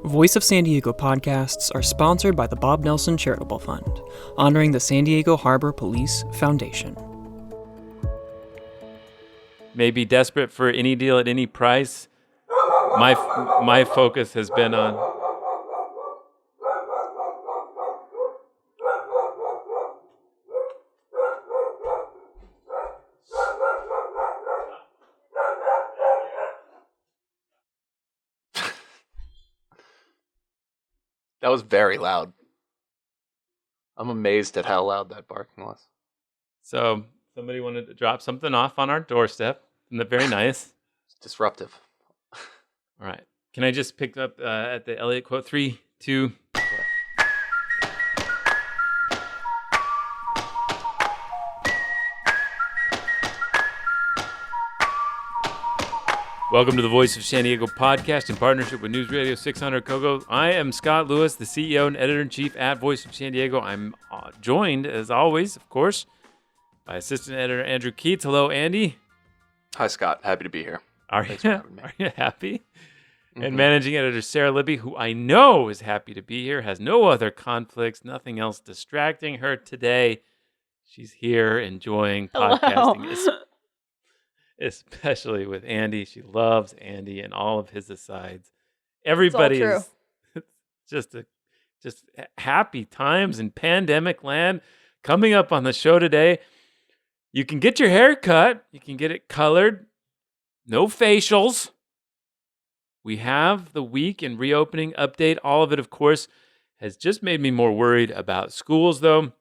Voice of San Diego podcasts are sponsored by the Bob Nelson Charitable Fund, honoring the San Diego Harbor Police Foundation. May be desperate for any deal at any price. My focus has been on... That was very loud. I'm amazed at how loud that barking was. So somebody wanted to drop something off on our doorstep. Isn't that very nice? It's disruptive. All right. Can I just pick up at the Elliot quote? 3, 2... Welcome to the Voice of San Diego podcast in partnership with News Radio 600 Kogo. I am Scott Lewis, the CEO and editor-in-chief at Voice of San Diego. I'm joined, as always, of course, by assistant editor Andrew Keats. Hello, Andy. Hi, Scott. Happy to be here. Thanks for having me. Are you happy? Mm-hmm. And managing editor Sarah Libby, who I know is happy to be here, has no other conflicts, nothing else distracting her today. She's here enjoying podcasting. Especially with Andy. She loves Andy and all of his asides. Everybody is just happy times in pandemic land. Coming up on the show today, you can get your hair cut. You can get it colored. No facials. We have the week in reopening update. All of it, of course, has just made me more worried about schools, though.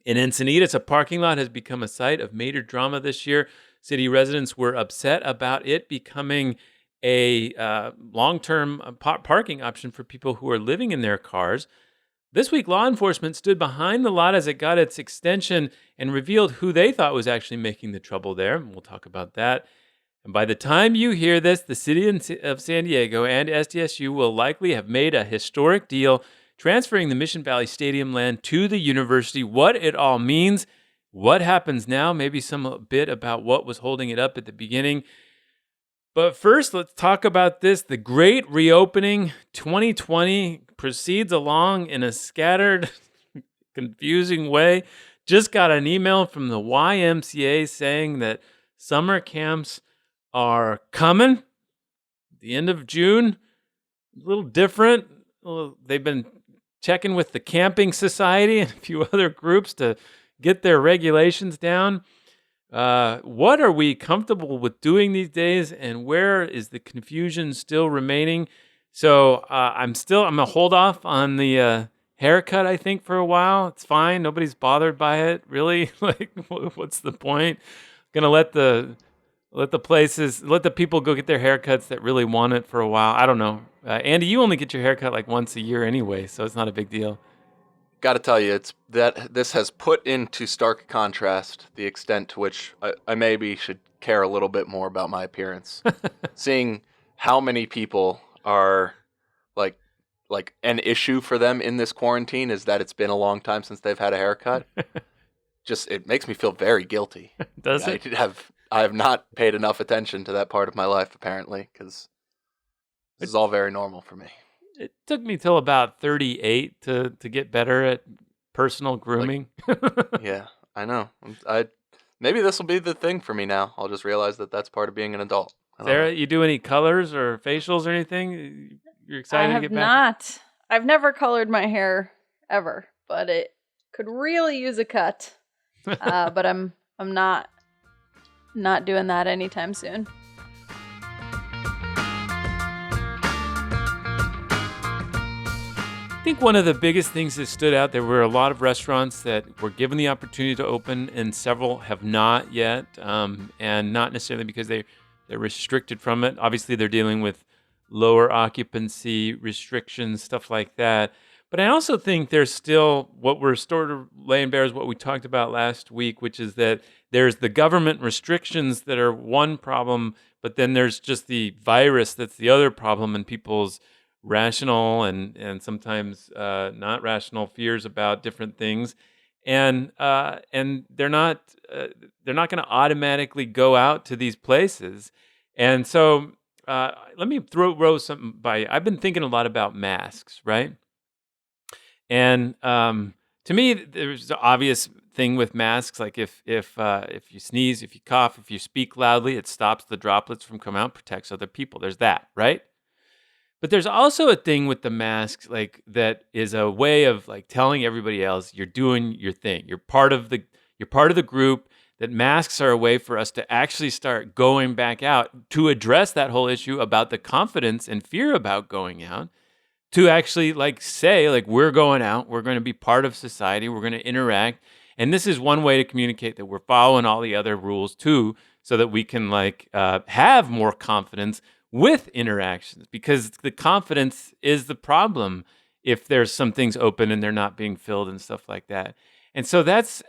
In Encinitas, a parking lot has become a site of major drama this year. City residents were upset about it becoming a long-term parking option for people who are living in their cars. This week, law enforcement stood behind the lot as it got its extension and revealed who they thought was actually making the trouble there. We'll talk about that. And by the time you hear this, the city of San Diego and SDSU will likely have made a historic deal transferring the Mission Valley Stadium land to the university. What it all means, what happens now, maybe some bit about what was holding it up at the beginning. But first, let's talk about this. The great reopening 2020 proceeds along in a scattered, confusing way. Just got an email from the YMCA saying that summer camps are coming at the end of June. A little different. They've been checking with the Camping Society and a few other groups to get their regulations down. What are we comfortable with doing these days, and where is the confusion still remaining? So I'm going to hold off on the haircut, I think, for a while. It's fine. Nobody's bothered by it, really. Like, what's the point? Going to let the people go get their haircuts that really want it for a while. I don't know. Andy, you only get your haircut like once a year anyway, so it's not a big deal. Got to tell you, it's that this has put into stark contrast the extent to which I maybe should care a little bit more about my appearance. Seeing how many people are like an issue for them in this quarantine is that it's been a long time since they've had a haircut. Just it makes me feel very guilty. Does it? I have not paid enough attention to that part of my life apparently, because this is all very normal for me. It took me till about 38 to get better at personal grooming. Yeah, I know. Maybe this will be the thing for me now. I'll just realize that that's part of being an adult. Sarah, you do any colors or facials or anything? You're excited to get back? I have not. I've never colored my hair ever, but it could really use a cut. But I'm not doing that anytime soon. I think one of the biggest things that stood out, there were a lot of restaurants that were given the opportunity to open and several have not yet, and not necessarily because they're restricted from it. Obviously, they're dealing with lower occupancy restrictions, stuff like that. But I also think there's still what we're sort of laying bare is what we talked about last week, which is that there's the government restrictions that are one problem, but then there's just the virus that's the other problem, and people's rational and sometimes not rational fears about different things, and they're not going to automatically go out to these places, and so let me throw something by you. I've been thinking a lot about masks, right? And to me, there's the obvious thing with masks, like if you sneeze, if you cough, if you speak loudly, it stops the droplets from coming out, protects other people. There's that, right? But there's also a thing with the masks, like that is a way of like telling everybody else you're doing your thing. You're part of the group. That masks are a way for us to actually start going back out to address that whole issue about the confidence and fear about going out. To actually like say like we're going out, we're going to be part of society, we're going to interact, and this is one way to communicate that we're following all the other rules too, so that we can like have more confidence with interactions, because the confidence is the problem if there's some things open and they're not being filled and stuff like that. And so that's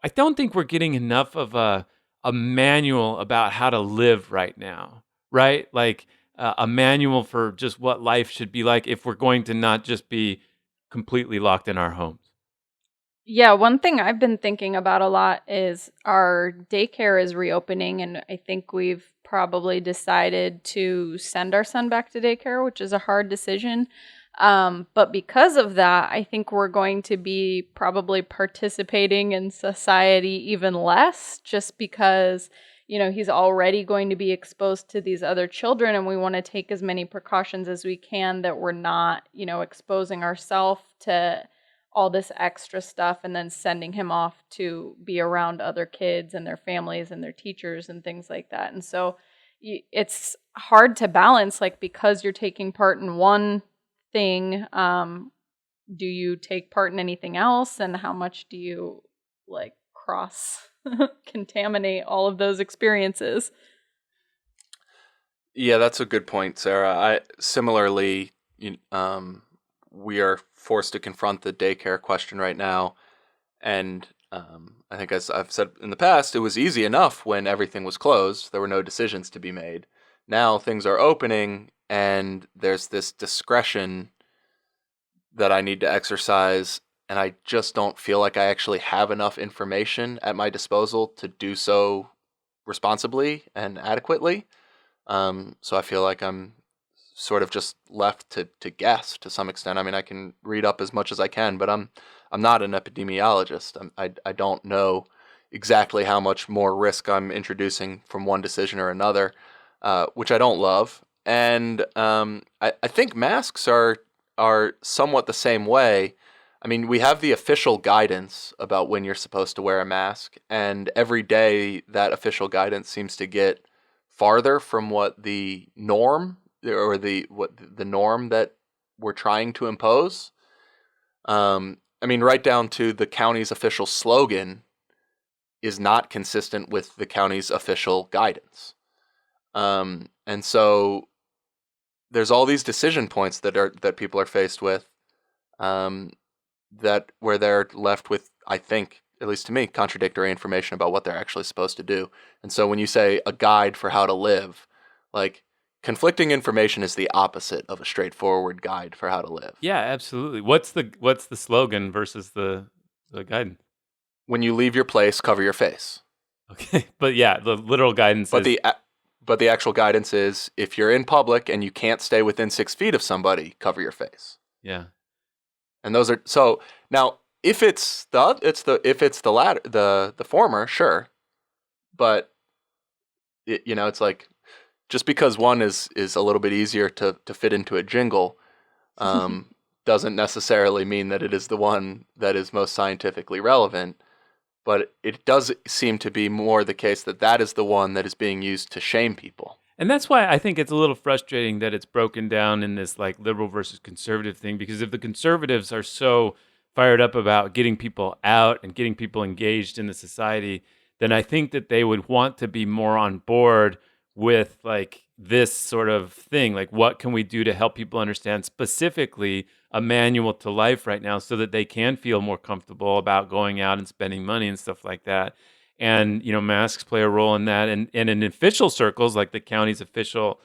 I don't think we're getting enough of a manual about how to live right now, right? Like a manual for just what life should be like if we're going to not just be completely locked in our homes. Yeah, one thing I've been thinking about a lot is our daycare is reopening, and I think we've probably decided to send our son back to daycare, which is a hard decision. But because of that, I think we're going to be probably participating in society even less, just because, he's already going to be exposed to these other children, and we want to take as many precautions as we can that we're not, exposing ourselves to all this extra stuff and then sending him off to be around other kids and their families and their teachers and things like that. And so it's hard to balance, like, because you're taking part in one thing, do you take part in anything else, and how much do you like cross contaminate all of those experiences? Yeah, that's a good point, Sarah. Similarly, we are forced to confront the daycare question right now, and I think, as I've said in the past, it was easy enough when everything was closed. There were no decisions to be made. Now things are opening, and there's this discretion that I need to exercise, and I just don't feel like I actually have enough information at my disposal to do so responsibly and adequately. So I feel like I'm sort of just left to guess to some extent. I mean, I can read up as much as I can, but I'm not an epidemiologist. I don't know exactly how much more risk I'm introducing from one decision or another, which I don't love. And I think masks are somewhat the same way. I mean, we have the official guidance about when you're supposed to wear a mask, and every day that official guidance seems to get farther from what the norm or the norm that we're trying to impose. I mean, right down to the county's official slogan is not consistent with the county's official guidance. And so there's all these decision points that people are faced with, that where they're left with, I think, at least to me, contradictory information about what they're actually supposed to do. And so when you say a guide for how to live, like, conflicting information is the opposite of a straightforward guide for how to live. Yeah, absolutely. What's the slogan versus the guidance? When you leave your place, cover your face. Okay, but yeah, the literal guidance is... But the actual guidance is, if you're in public and you can't stay within 6 feet of somebody, cover your face. Yeah. And those are, so now if it's the latter, the former, sure. But it's like, just because one is a little bit easier to fit into a jingle, doesn't necessarily mean that it is the one that is most scientifically relevant. But it does seem to be more the case that is the one that is being used to shame people. And that's why I think it's a little frustrating that it's broken down in this like liberal versus conservative thing, because if the conservatives are so fired up about getting people out and getting people engaged in the society, then I think that they would want to be more on board with like this sort of thing. Like, what can we do to help people understand specifically a manual to life right now so that they can feel more comfortable about going out and spending money and stuff like that. And, masks play a role in that. And in official circles, like the county's official,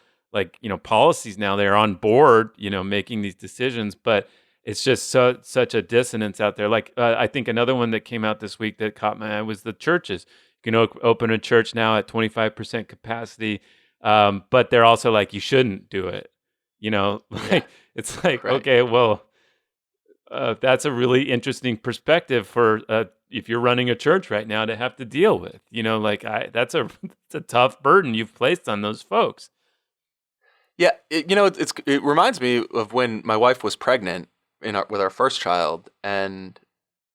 policies now, they're on board, making these decisions. But it's just such a dissonance out there. Like, I think another one that came out this week that caught my eye was the churches. You can open a church now at 25% capacity. But they're also like, you shouldn't do it. It's like, Right. okay, well, that's a really interesting perspective for if you're running a church right now to have to deal with. That's it's a tough burden you've placed on those folks. Yeah, it reminds me of when my wife was pregnant with our first child, and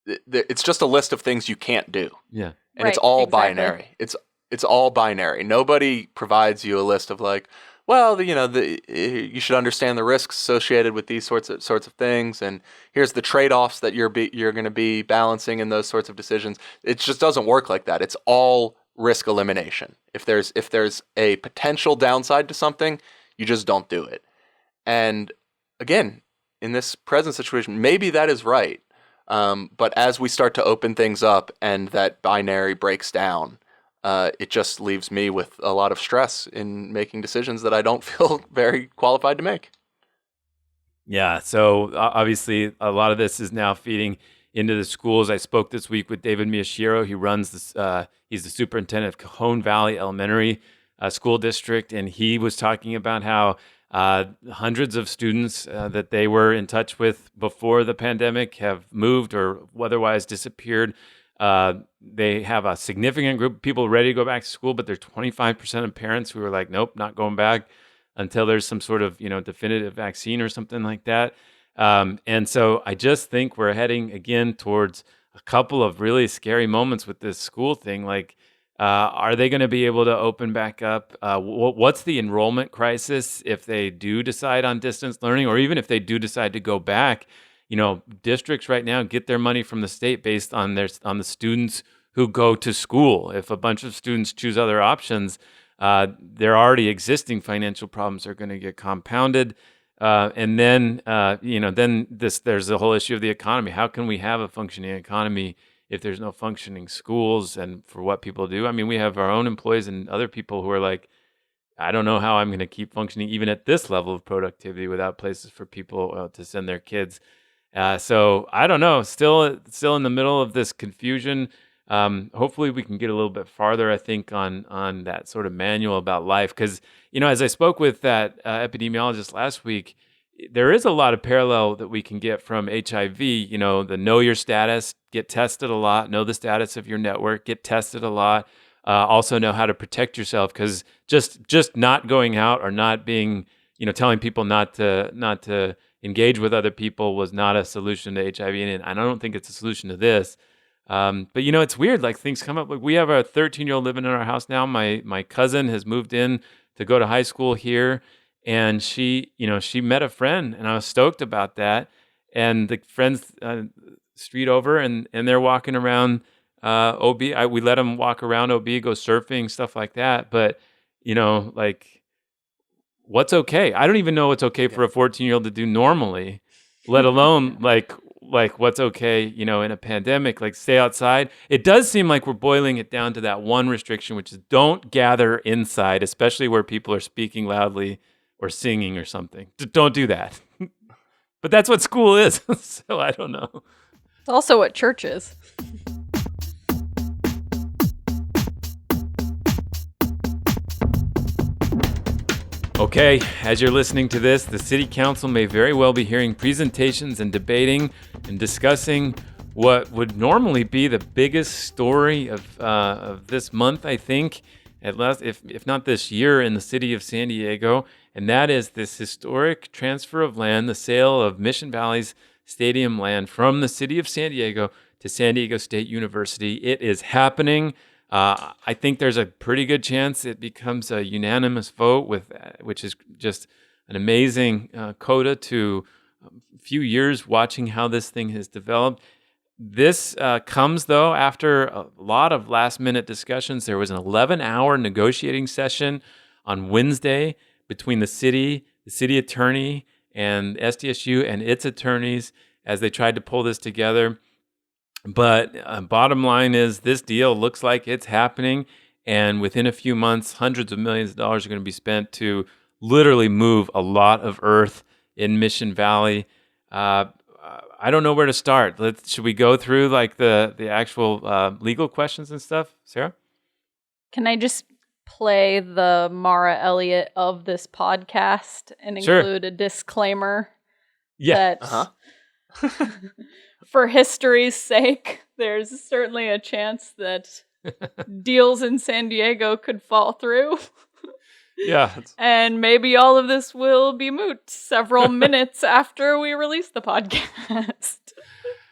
it's just a list of things you can't do. Yeah, and it's all binary. It's all binary. Nobody provides you a list of like, well, you should understand the risks associated with these sorts of things, and here's the trade-offs that you're going to be balancing in those sorts of decisions. It just doesn't work like that. It's all risk elimination. If there's a potential downside to something, you just don't do it. And again, in this present situation, maybe that is right. But as we start to open things up and that binary breaks down, it just leaves me with a lot of stress in making decisions that I don't feel very qualified to make. Yeah. So obviously, a lot of this is now feeding into the schools. I spoke this week with David Miyashiro. He runs this. He's the superintendent of Cajon Valley Elementary School District, and he was talking about how hundreds of students that they were in touch with before the pandemic have moved or otherwise disappeared. They have a significant group of people ready to go back to school, but there's 25% of parents who are like, nope, not going back until there's some sort of definitive vaccine or something like that. And so I just think we're heading again towards a couple of really scary moments with this school thing. Like, are they going to be able to open back up? What's the enrollment crisis if they do decide on distance learning, or even if they do decide to go back? Districts right now get their money from the state based on the students who go to school. If a bunch of students choose other options, their already existing financial problems are going to get compounded. And then, there's the whole issue of the economy. How can we have a functioning economy if there's no functioning schools and for what people do? I mean, we have our own employees and other people who are like, I don't know how I'm going to keep functioning even at this level of productivity without places for people to send their kids. So I don't know, still in the middle of this confusion. Hopefully we can get a little bit farther, I think, on that sort of manual about life. Because, as I spoke with that epidemiologist last week, there is a lot of parallel that we can get from HIV, the know your status, get tested a lot, know the status of your network, get tested a lot, also know how to protect yourself, because just not going out or not being, telling people not to engage with other people was not a solution to HIV, and I don't think it's a solution to this. But it's weird, like things come up. Like we have a 13-year-old living in our house now. My cousin has moved in to go to high school here, and she met a friend, and I was stoked about that. And the friends street over, and they're walking around OB. We let them walk around OB, go surfing, stuff like that. But like, what's okay? I don't even know what's okay for a 14-year-old to do normally, let alone like what's okay, in a pandemic, like stay outside. It does seem like we're boiling it down to that one restriction, which is don't gather inside, especially where people are speaking loudly or singing or something. Don't do that. But that's what school is. So I don't know. It's also what church is. Okay, as you're listening to this, the City Council may very well be hearing presentations and debating and discussing what would normally be the biggest story of this month, I think, at least if not this year, in the city of San Diego, and that is this historic transfer of land, the sale of Mission Valley's stadium land from the city of San Diego to San Diego State University. It is happening. I think there's a pretty good chance it becomes a unanimous vote, which is just an amazing coda to a few years watching how this thing has developed. This comes, though, after a lot of last-minute discussions. There was an 11-hour negotiating session on Wednesday between the city attorney, and SDSU and its attorneys as they tried to pull this together. But bottom line is this deal looks like it's happening, and within a few months, hundreds of millions of dollars are going to be spent to literally move a lot of earth in Mission Valley. I don't know where to start. Should we go through like the actual legal questions and stuff, Sarah? Can I just play the Mara Elliott of this podcast and include a disclaimer that for history's sake, there's certainly a chance that deals in San Diego could fall through. Yeah. And maybe all of this will be moot several minutes after we release the podcast.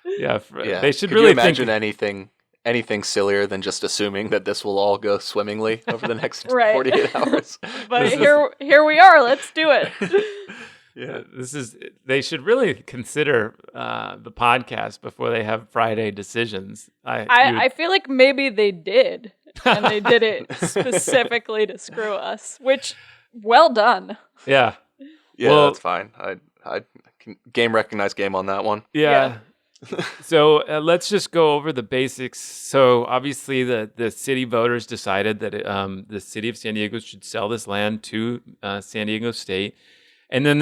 They should Could really you imagine anything sillier than just assuming that this will all go swimmingly over the next 48 hours? But here we are. Let's do it. Yeah, they should really consider the podcast before they have Friday decisions. I feel like maybe they did, and they did it specifically to screw us, which, well done. Yeah. Yeah, well, that's fine. I can game recognize game on that one. Yeah. So let's just go over the basics. So obviously the city voters decided that the city of San Diego should sell this land to San Diego State. And then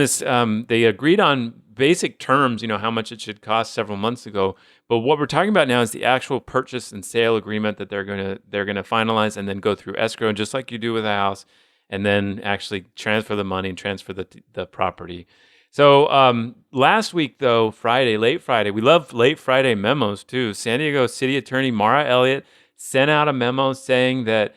they agreed on basic terms, how much it should cost several months ago. But what we're talking about now is the actual purchase and sale agreement that they're gonna finalize and then go through escrow, just like you do with a house, and then actually transfer the money and transfer the property. So last week, though, late Friday, we love late Friday memos too. San Diego City Attorney Mara Elliott sent out a memo saying that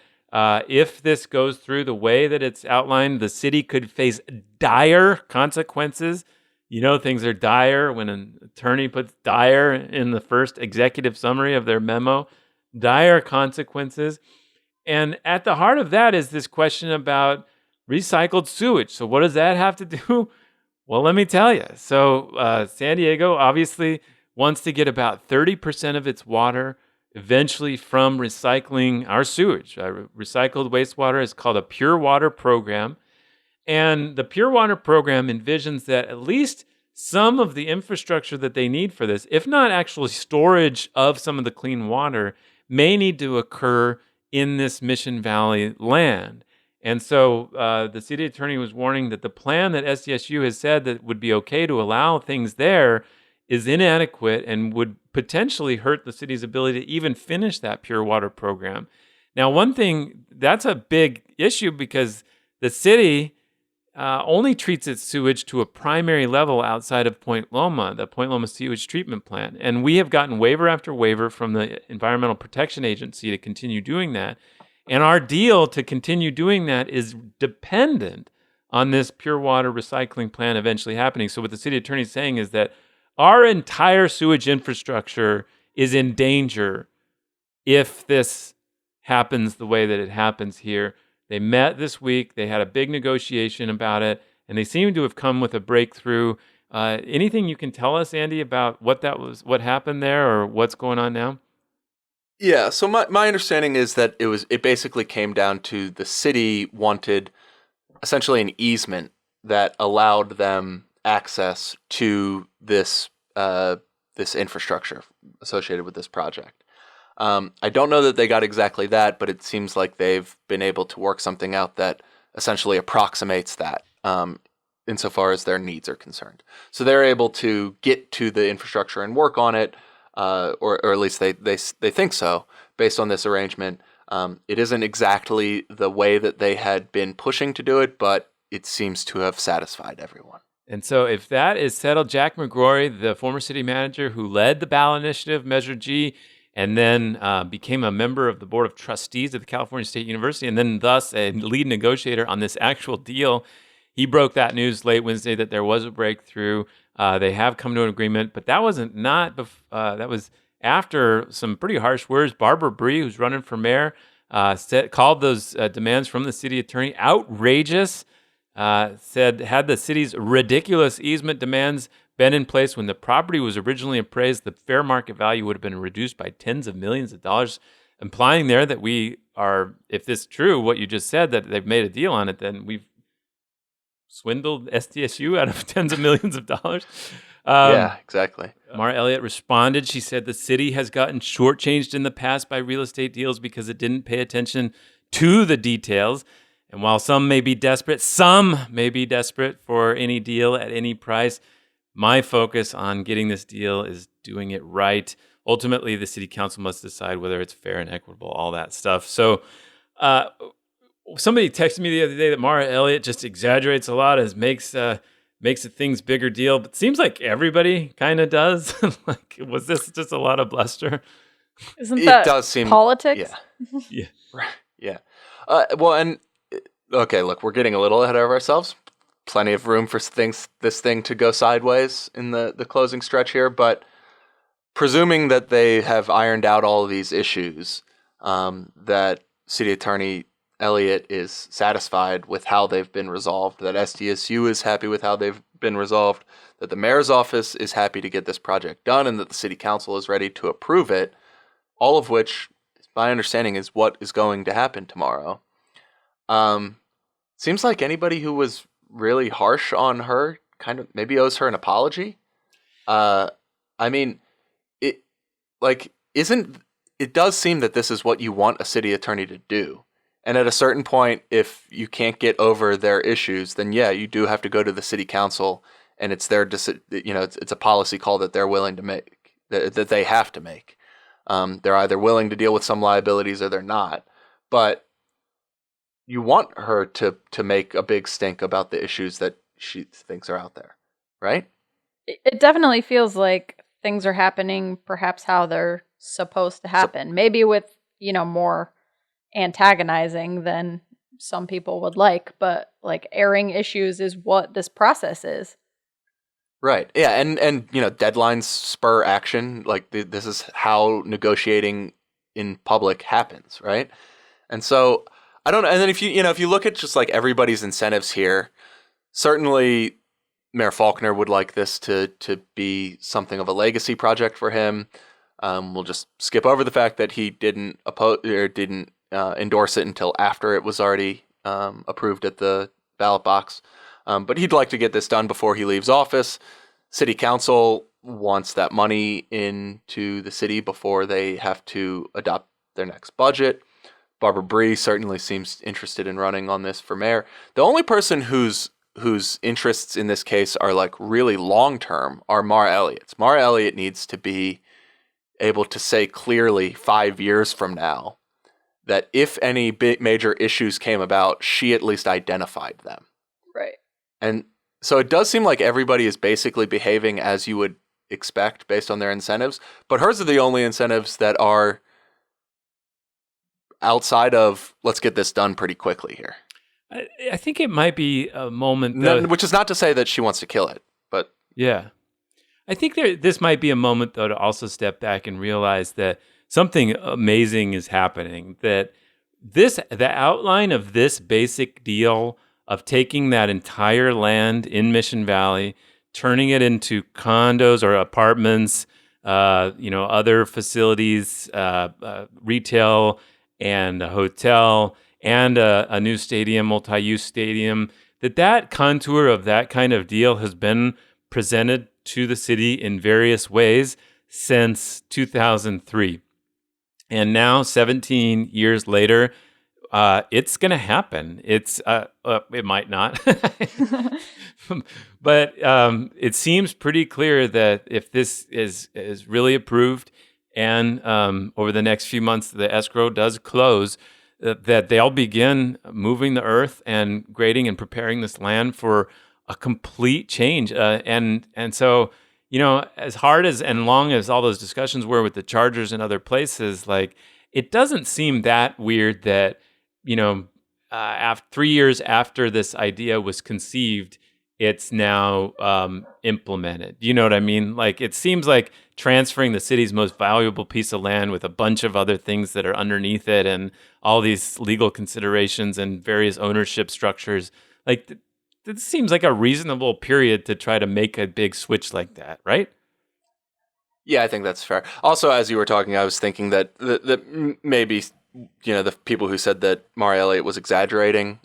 if this goes through the way that it's outlined, the city could face dire consequences. Things are dire when an attorney puts dire in the first executive summary of their memo. Dire consequences. And at the heart of that is this question about recycled sewage. So what does that have to do? Well, let me tell you. So San Diego obviously wants to get about 30% of its water eventually from recycling our sewage. Recycled wastewater is called a Pure Water Program. And the Pure Water Program envisions that at least some of the infrastructure that they need for this, if not actually storage of some of the clean water, may need to occur in this Mission Valley land. And so the city attorney was warning that the plan that SDSU has said that would be okay to allow things there is inadequate and would potentially hurt the city's ability to even finish that pure water program. Now, one thing, that's a big issue because the city only treats its sewage to a primary level outside of Point Loma, the Point Loma sewage treatment plant. And we have gotten waiver after waiver from the Environmental Protection Agency to continue doing that. And our deal to continue doing that is dependent on this pure water recycling plan eventually happening. So what the city attorney is saying is that our entire sewage infrastructure is in danger if this happens the way that it happens here. They met this week. They had a big negotiation about it, and they seem to have come with a breakthrough. Anything you can tell us, Andy, about what happened there or what's going on now? Yeah, so my understanding is that it basically came down to the city wanted essentially an easement that allowed them access to this infrastructure associated with this project. I don't know that they got exactly that, but it seems like they've been able to work something out that essentially approximates that insofar as their needs are concerned. So they're able to get to the infrastructure and work on it, or at least they think so, based on this arrangement. It isn't exactly the way that they had been pushing to do it, but it seems to have satisfied everyone. And so if that is settled, Jack McGrory, the former city manager who led the ballot initiative, Measure G, and then became a member of the Board of Trustees at the California State University, and then thus a lead negotiator on this actual deal, he broke that news late Wednesday that there was a breakthrough. They have come to an agreement, but that that was after some pretty harsh words. Barbara Bree, who's running for mayor, called those demands from the city attorney outrageous. Said had the city's ridiculous easement demands been in place when the property was originally appraised, the fair market value would have been reduced by tens of millions of dollars, implying there that we are, if this is true, what you just said, that they've made a deal on it, then we've swindled SDSU out of tens of millions of dollars. Yeah, exactly. Mara Elliott responded. She said the city has gotten shortchanged in the past by real estate deals because it didn't pay attention to the details. And while some may be desperate for any deal at any price, my focus on getting this deal is doing it right. Ultimately, the city council must decide whether it's fair and equitable, all that stuff. So somebody texted me the other day that Mara Elliott just exaggerates a lot and makes a things bigger deal, but it seems like everybody kind of does. Like, was this just a lot of bluster? Isn't that does seem politics? Yeah. Yeah. Right. Yeah. Well, and okay, look, we're getting a little ahead of ourselves. Plenty of room for this thing to go sideways in the closing stretch here, but presuming that they have ironed out all of these issues, that City Attorney Elliott is satisfied with how they've been resolved, that SDSU is happy with how they've been resolved, that the mayor's office is happy to get this project done, and that the city council is ready to approve it, all of which, my understanding, is what is going to happen tomorrow. Seems like anybody who was really harsh on her kind of maybe owes her an apology. I mean, it does seem that this is what you want a city attorney to do. And at a certain point, if you can't get over their issues, then yeah, you do have to go to the city council, and it's their it's a policy call that they're willing to make, that they have to make. They're either willing to deal with some liabilities or they're not. But you want her to make a big stink about the issues that she thinks are out there, right? It definitely feels like things are happening perhaps how they're supposed to happen. Maybe with, more antagonizing than some people would like, but like airing issues is what this process is. Right. Yeah, and deadlines spur action. Like this is how negotiating in public happens, right? And so I don't know. And then if you look at just like everybody's incentives here, certainly Mayor Faulkner would like this to be something of a legacy project for him. We'll just skip over the fact that he didn't endorse it until after it was already approved at the ballot box. But he'd like to get this done before he leaves office. City Council wants that money into the city before they have to adopt their next budget. Barbara Bree certainly seems interested in running on this for mayor. The only person whose interests in this case are like really long term are Mara Elliott's. Mara Elliott needs to be able to say clearly 5 years from now that if any big major issues came about, she at least identified them. Right. And so it does seem like everybody is basically behaving as you would expect based on their incentives, but hers are the only incentives that are outside of let's get this done pretty quickly here. I think it might be a moment, which is not to say that she wants to kill it, but yeah, I think this might be a moment though to also step back and realize that something amazing is happening. That the outline of this basic deal of taking that entire land in Mission Valley, turning it into condos or apartments, other facilities, retail and a hotel and a new stadium, multi-use stadium, that contour of that kind of deal has been presented to the city in various ways since 2003. And now, 17 years later, it's going to happen. It might not, but it seems pretty clear that if this is really approved, and over the next few months the escrow does close, that they'll begin moving the earth and grading and preparing this land for a complete change. And so, as hard as and long as all those discussions were with the Chargers and other places, like it doesn't seem that weird that, after 3 years after this idea was conceived, it's now implemented. You know what I mean? Like it seems like transferring the city's most valuable piece of land with a bunch of other things that are underneath it and all these legal considerations and various ownership structures. Like it seems like a reasonable period to try to make a big switch like that, right? Yeah, I think that's fair. Also, as you were talking, I was thinking that maybe, the people who said that Mara Elliott was exaggerating,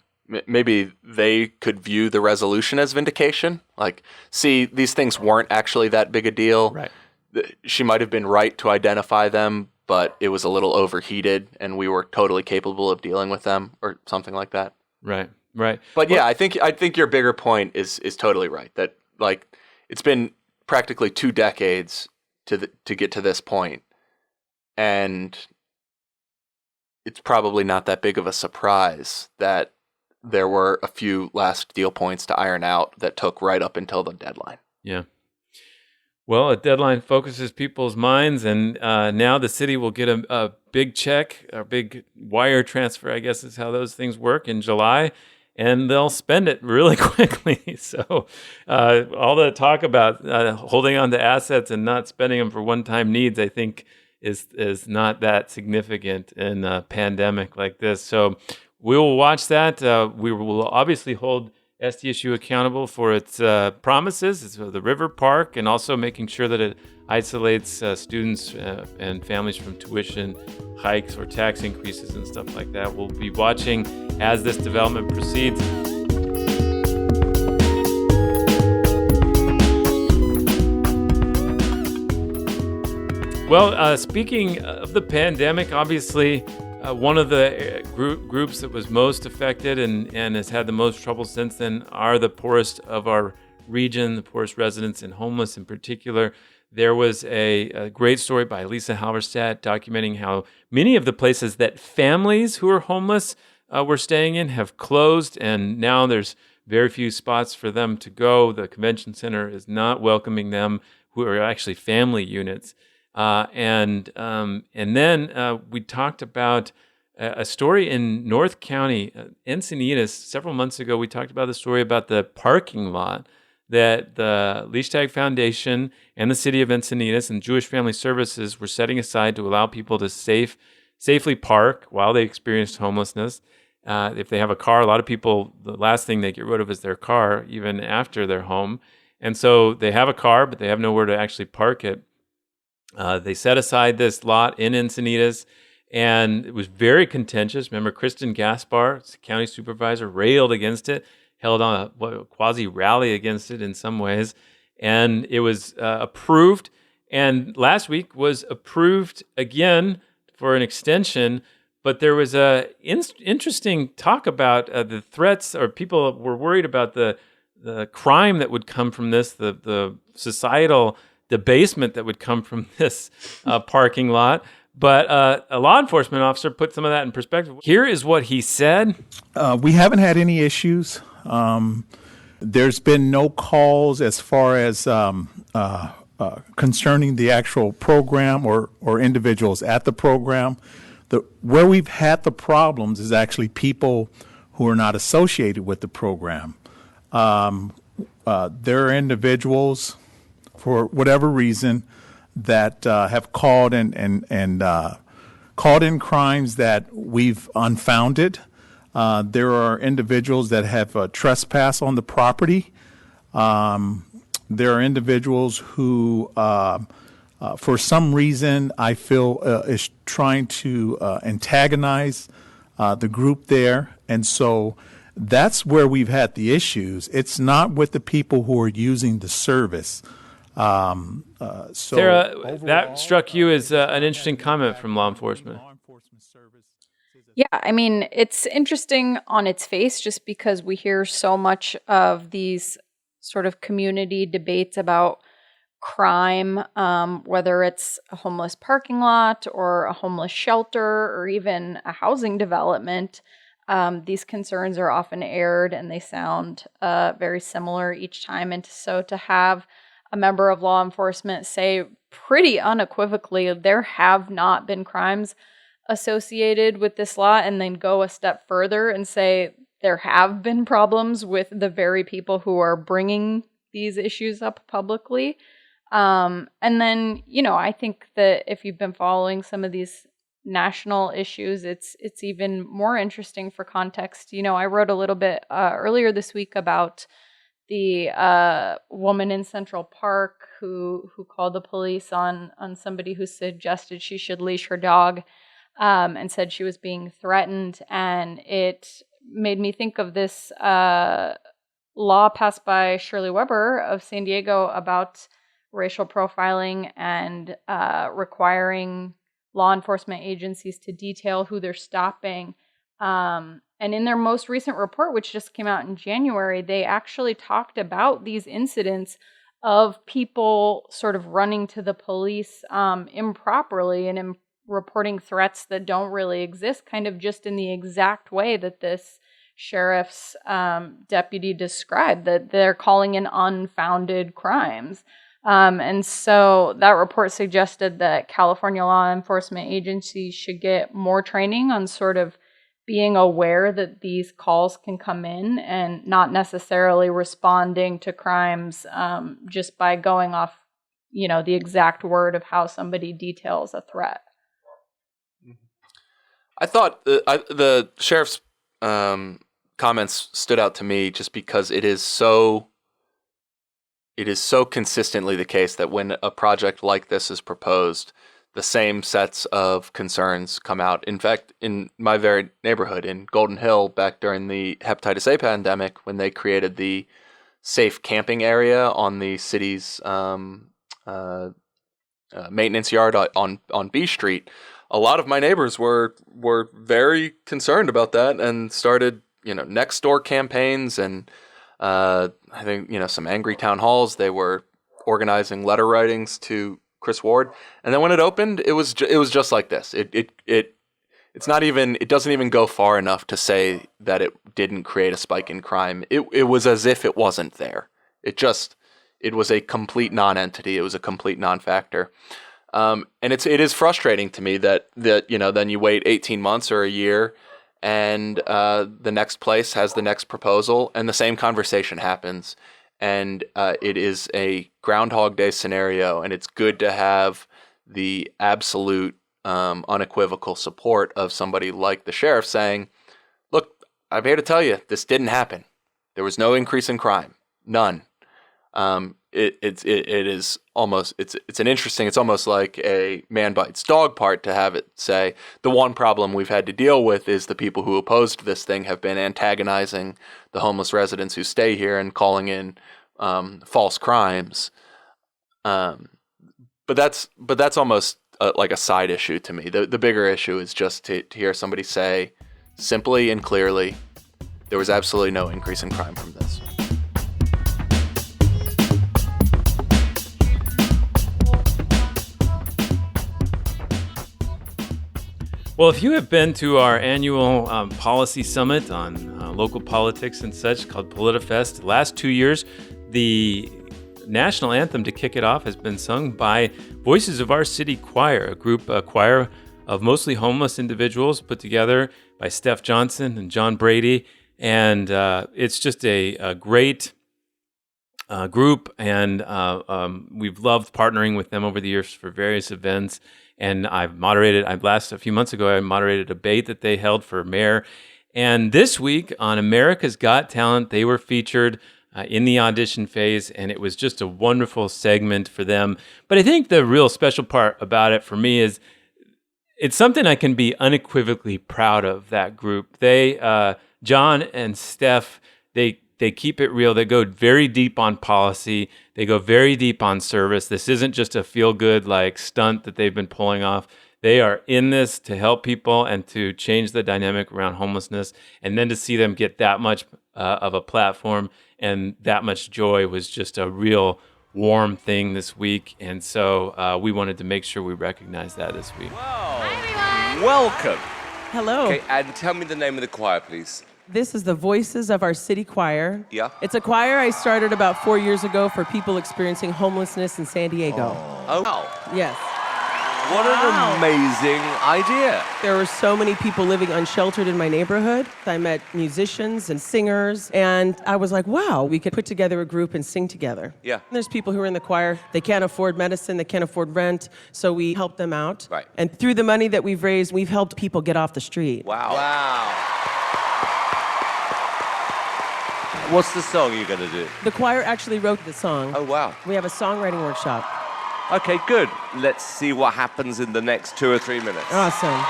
maybe they could view the resolution as vindication. Like, see, these things weren't actually that big a deal. Right. She might have been right to identify them, but it was a little overheated and we were totally capable of dealing with them or something like that. Right. But yeah, I think your bigger point is totally right. That like it's been practically 2 decades to get to this point, and it's probably not that big of a surprise that there were a few last deal points to iron out that took right up until the deadline. Yeah. Well, a deadline focuses people's minds, and now the city will get a big check, a big wire transfer, I guess is how those things work, in July, and they'll spend it really quickly. So all the talk about holding on to assets and not spending them for one-time needs, I think, is not that significant in a pandemic like this. So we will watch that. We will obviously hold SDSU accountable for its promises. It's the River Park, and also making sure that it isolates students and families from tuition hikes or tax increases and stuff like that. We'll be watching as this development proceeds. Well, speaking of the pandemic, obviously, one of the groups that was most affected and has had the most trouble since then are the poorest of our region, the poorest residents and homeless in particular. There was a great story by Lisa Halverstadt documenting how many of the places that families who are homeless were staying in have closed, and now there's very few spots for them to go. The convention center is not welcoming them, who are actually family units. And then we talked about a story in North County, Encinitas. Several months ago, we talked about the story about the parking lot that the Leash Tag Foundation and the city of Encinitas and Jewish Family Services were setting aside to allow people to safely park while they experienced homelessness. If they have a car, a lot of people, the last thing they get rid of is their car, even after they're home. And so they have a car, but they have nowhere to actually park it. They set aside this lot in Encinitas, and it was very contentious. Remember, Kristen Gaspar, county supervisor, railed against it, held on a quasi-rally against it in some ways, and it was approved. And last week was approved again for an extension, but there was a interesting talk about the threats, or people were worried about the crime that would come from this, the societal debasement that would come from this parking lot. But a law enforcement officer put some of that in perspective. Here is what he said. We haven't had any issues. There's been no calls as far as concerning the actual program or individuals at the program. Where we've had the problems is actually people who are not associated with the program. There are individuals, for whatever reason, that have called and called in crimes that we've unfounded. There are individuals that have trespass on the property. There are individuals who, for some reason, I feel is trying to antagonize the group there. And so that's where we've had the issues. It's not with the people who are using the service. So Sarah, overall, that struck you as an interesting comment from law enforcement. Yeah, I mean, it's interesting on its face just because we hear so much of these sort of community debates about crime, whether it's a homeless parking lot or a homeless shelter or even a housing development. These concerns are often aired and they sound very similar each time. And so to have a member of law enforcement say pretty unequivocally there have not been crimes associated with this law, and then go a step further and say there have been problems with the very people who are bringing these issues up publicly. And then, I think that if you've been following some of these national issues, it's even more interesting for context. I wrote a little bit earlier this week about the woman in Central Park who called the police on somebody who suggested she should leash her dog, and said she was being threatened. And it made me think of this law passed by Shirley Weber of San Diego about racial profiling and requiring law enforcement agencies to detail who they're stopping. And in their most recent report, which just came out in January, they actually talked about these incidents of people sort of running to the police improperly and reporting threats that don't really exist, kind of just in the exact way that this sheriff's deputy described, that they're calling in unfounded crimes. And so that report suggested that California law enforcement agencies should get more training on sort of being aware that these calls can come in and not necessarily responding to crimes just by going off, the exact word of how somebody details a threat. I thought the sheriff's comments stood out to me just because it is so consistently the case that when a project like this is proposed, the same sets of concerns come out. In fact, in my very neighborhood in Golden Hill, back during the hepatitis A pandemic, when they created the safe camping area on the city's maintenance yard on B Street, a lot of my neighbors were very concerned about that and started, next door campaigns and I think, some angry town halls. They were organizing letter writings to Chris Ward, and then when it opened, it was just like this. It's not even. It doesn't even go far enough to say that it didn't create a spike in crime. It was as if it wasn't there. It was a complete non-entity. It was a complete non-factor. And it is frustrating to me that then you wait 18 months or a year, and the next place has the next proposal, and the same conversation happens. And it is a Groundhog Day scenario, and it's good to have the absolute unequivocal support of somebody like the sheriff saying, look, I'm here to tell you, this didn't happen. There was no increase in crime. None. It's almost like a man bites dog part to have it say the one problem we've had to deal with is the people who opposed this thing have been antagonizing the homeless residents who stay here and calling in false crimes. But that's almost like a side issue to me. The bigger issue is just to hear somebody say simply and clearly there was absolutely no increase in crime from this. Well, if you have been to our annual policy summit on local politics and such called PolitiFest, the last 2 years, the national anthem to kick it off has been sung by Voices of Our City Choir, a choir of mostly homeless individuals put together by Steph Johnson and John Brady. And it's just a great group, and we've loved partnering with them over the years for various events. And a few months ago, I moderated a debate that they held for mayor. And this week on America's Got Talent, they were featured in the audition phase, and it was just a wonderful segment for them. But I think the real special part about it for me is it's something I can be unequivocally proud of, that group. They, John and Steph, they keep it real. They go very deep on policy. They go very deep on service. This isn't just a feel-good stunt that they've been pulling off. They are in this to help people and to change the dynamic around homelessness. And then to see them get that much of a platform and that much joy was just a real warm thing this week. And so we wanted to make sure we recognize that this week. Hi, everyone. Welcome. Hello. Okay, and tell me the name of the choir, please. This is the Voices of Our City Choir. Yeah. It's a choir I started about 4 years ago for people experiencing homelessness in San Diego. Oh, wow. Yes. What an amazing idea. There were so many people living unsheltered in my neighborhood. I met musicians and singers, and I was like, wow, we could put together a group and sing together. Yeah. And there's people who are in the choir, they can't afford medicine, they can't afford rent, so we help them out. Right. And through the money that we've raised, we've helped people get off the street. Wow. Wow. What's the song you're going to do? The choir actually wrote the song. Oh, wow. We have a songwriting workshop. Okay, good. Let's see what happens in the next 2 or 3 minutes. Awesome.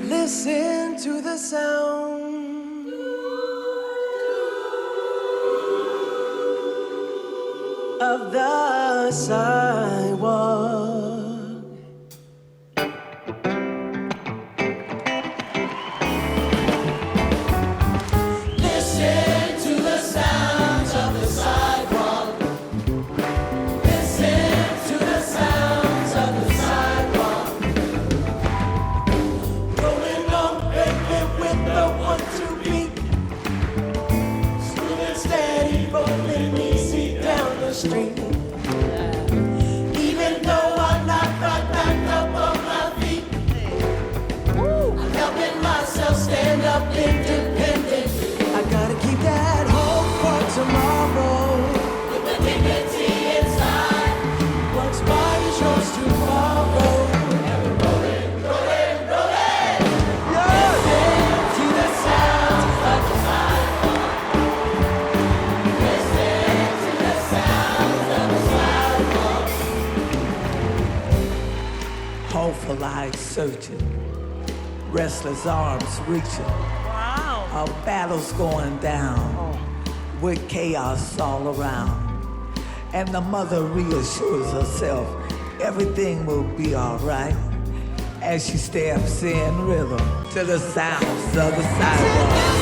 Listen to the sound of the sidewalk. Listen to the sounds of the sidewalk. Listen street. Even though I'm not right back up on my feet, I'm helping myself stand up independently. I gotta keep that hope for tomorrow. With the dignity inside, what's mine is yours tomorrow. Hopeful eyes searching, restless arms reaching. Wow. Our battle's going down with chaos all around. And the mother reassures herself everything will be all right as she steps in rhythm to the sounds of the sidewalk.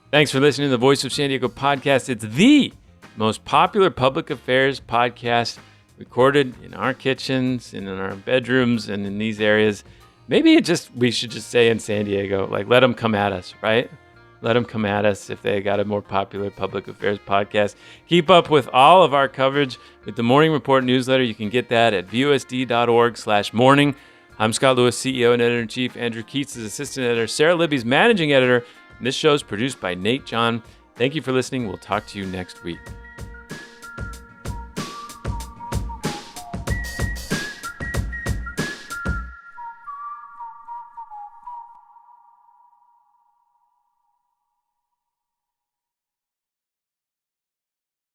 Thanks for listening to the Voice of San Diego podcast. It's the most popular public affairs podcast recorded in our kitchens and in our bedrooms and in these areas. Maybe we should just say in San Diego, like, let them come at us, right? Let them come at us if they got a more popular public affairs podcast. Keep up with all of our coverage with the Morning Report newsletter. You can get that at vusd.org/morning. I'm Scott Lewis, CEO and Editor-in-Chief. Andrew Keats is Assistant Editor. Sarah Libby's Managing Editor. This show is produced by Nate John. Thank you for listening. We'll talk to you next week.